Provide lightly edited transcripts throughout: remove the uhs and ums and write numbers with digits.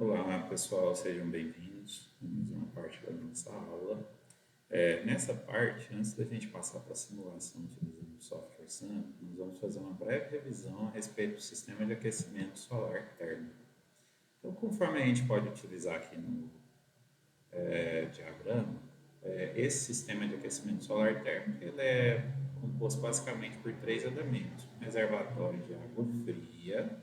Olá, pessoal, sejam bem-vindos a mais uma parte da nossa aula. Nessa parte, antes da gente passar para a simulação utilizando o software SAM, nós vamos fazer uma breve revisão a respeito do sistema de aquecimento solar térmico. Então, conforme a gente pode utilizar aqui no diagrama, esse sistema de aquecimento solar térmico ele é composto basicamente por três elementos: um reservatório de água fria,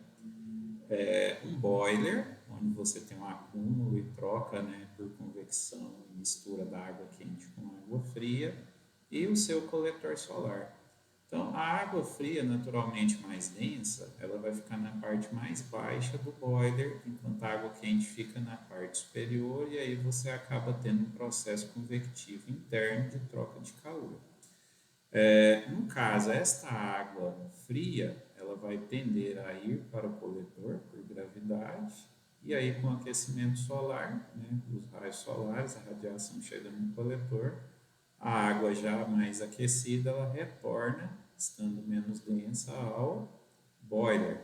um boiler, onde você tem um acúmulo e troca, né, por convecção e mistura da água quente com água fria, e o seu coletor solar. Então, a água fria, naturalmente mais densa, ela vai ficar na parte mais baixa do boiler, enquanto a água quente fica na parte superior, e aí você acaba tendo um processo convectivo interno de troca de calor. No caso, esta água fria, ela vai tender a ir para o coletor por gravidade, e aí com o aquecimento solar, né, os raios solares, a radiação chegando no coletor, a água já mais aquecida, ela retorna, estando menos densa, ao boiler.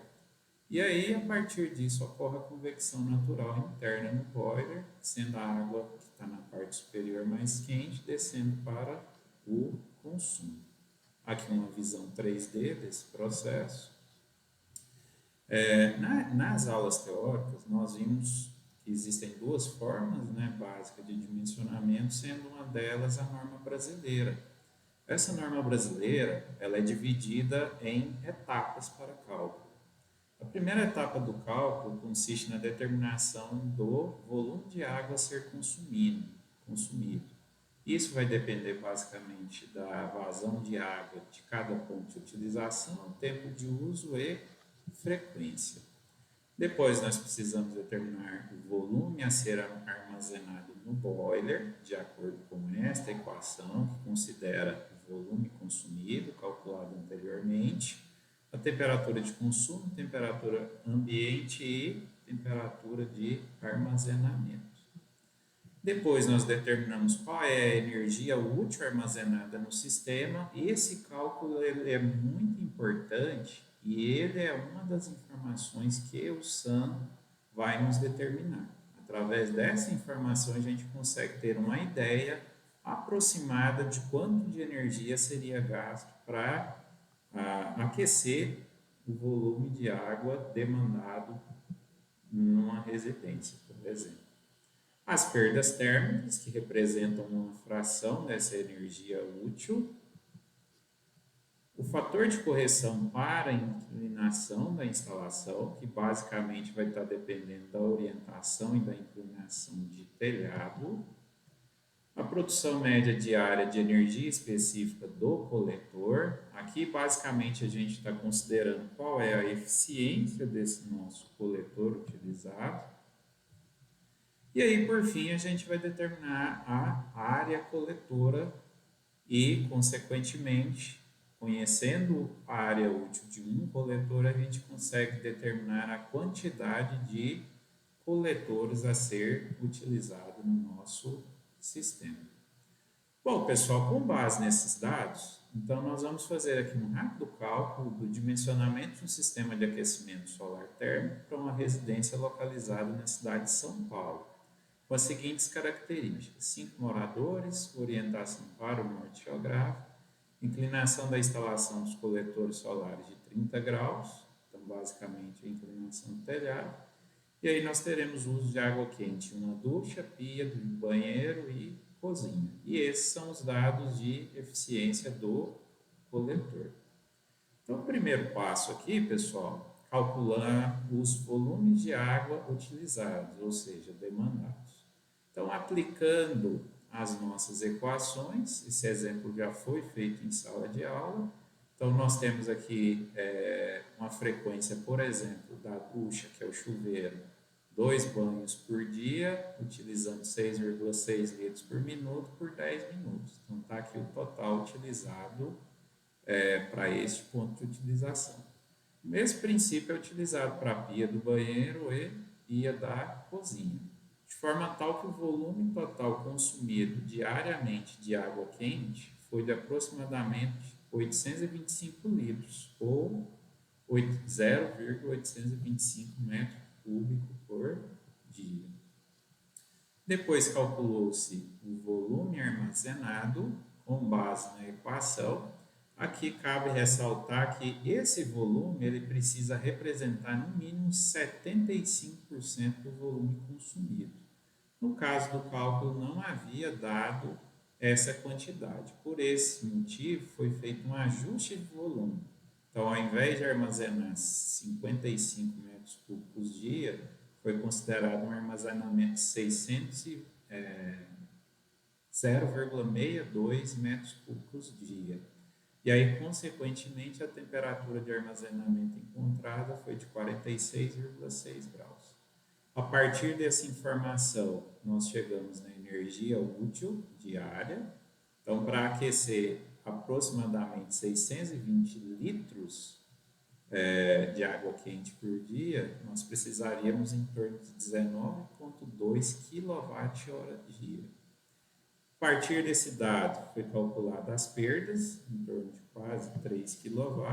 E aí, a partir disso, ocorre a convecção natural interna no boiler, sendo a água que está na parte superior mais quente, descendo para o consumo. Aqui uma visão 3D desse processo. Nas aulas teóricas, nós vimos que existem duas formas, né, básicas de dimensionamento, sendo uma delas a norma brasileira. Essa norma brasileira ela é dividida em etapas para cálculo. A primeira etapa do cálculo consiste na determinação do volume de água a ser consumido. Isso vai depender basicamente da vazão de água de cada ponto de utilização, tempo de uso e frequência. Depois nós precisamos determinar o volume a ser armazenado no boiler, de acordo com esta equação, que considera o volume consumido, calculado anteriormente, a temperatura de consumo, temperatura ambiente e temperatura de armazenamento. Depois nós determinamos qual é a energia útil armazenada no sistema. Esse cálculo ele é muito importante e ele é uma das informações que o SAM vai nos determinar. Através dessa informação a gente consegue ter uma ideia aproximada de quanto de energia seria gasto para aquecer o volume de água demandado numa residência, por exemplo. As perdas térmicas, que representam uma fração dessa energia útil. O fator de correção para a inclinação da instalação, que basicamente vai estar dependendo da orientação e da inclinação de telhado. A produção média diária de energia específica do coletor. Aqui, basicamente, a gente está considerando qual é a eficiência desse nosso coletor utilizado. E aí, por fim, a gente vai determinar a área coletora e, consequentemente, conhecendo a área útil de um coletor, a gente consegue determinar a quantidade de coletores a ser utilizado no nosso sistema. Bom, pessoal, com base nesses dados, então nós vamos fazer aqui um rápido cálculo do dimensionamento de um sistema de aquecimento solar térmico para uma residência localizada na cidade de São Paulo, com as seguintes características: 5 moradores, orientação para o norte geográfico, inclinação da instalação dos coletores solares de 30 graus, então basicamente a inclinação do telhado, e aí nós teremos uso de água quente, uma ducha, pia, banheiro e cozinha. E esses são os dados de eficiência do coletor. Então, o primeiro passo aqui, pessoal, calcular os volumes de água utilizados, ou seja, demandados. Então, aplicando as nossas equações, esse exemplo já foi feito em sala de aula. Então, nós temos aqui uma frequência, por exemplo, da ducha, que é o chuveiro, 2 banhos por dia, utilizando 6,6 litros por minuto por 10 minutos. Então, está aqui o total utilizado para este ponto de utilização. O mesmo princípio é utilizado para a pia do banheiro e pia da cozinha, de forma tal que o volume total consumido diariamente de água quente foi de aproximadamente 825 litros, ou 0,825 metros cúbicos por dia. Depois calculou-se o volume armazenado com base na equação. Aqui cabe ressaltar que esse volume ele precisa representar no mínimo 75% do volume consumido. No caso do cálculo, não havia dado essa quantidade. Por esse motivo, foi feito um ajuste de volume. Então, ao invés de armazenar 55 metros cúbicos dia, foi considerado um armazenamento de 0,62 metros cúbicos dia. E aí, consequentemente, a temperatura de armazenamento encontrada foi de 46,6 graus. A partir dessa informação, nós chegamos na energia útil diária. Então, para aquecer aproximadamente 620 litros de água quente por dia, nós precisaríamos em torno de 19,2 kWh. A partir desse dado, foi calculado as perdas, em torno de quase 3 kW.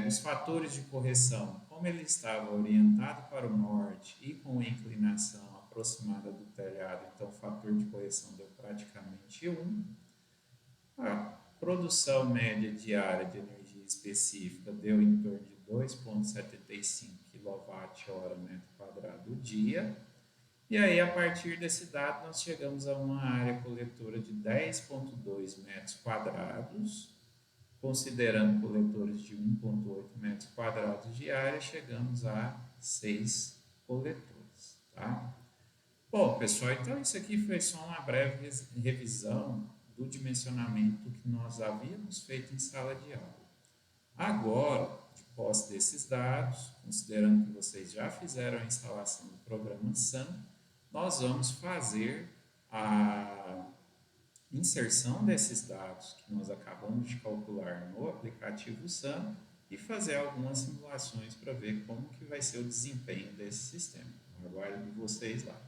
Os fatores de correção, como ele estava orientado para o norte e com inclinação aproximada do telhado, então o fator de correção deu praticamente 1. A produção média diária de energia específica deu em torno de 2,75 kWh metro quadrado dia. E aí, a partir desse dado, nós chegamos a uma área coletora de 10,2 metros quadrados. Considerando coletores de 1,8 metros quadrados de área, chegamos a 6 coletores. Tá? Bom, pessoal, então isso aqui foi só uma breve revisão do dimensionamento que nós havíamos feito em sala de aula. Agora, de posse desses dados, considerando que vocês já fizeram a instalação do programa SAM, nós vamos fazer a inserção desses dados que nós acabamos de calcular no aplicativo SAM e fazer algumas simulações para ver como que vai ser o desempenho desse sistema. Aguardo vocês lá.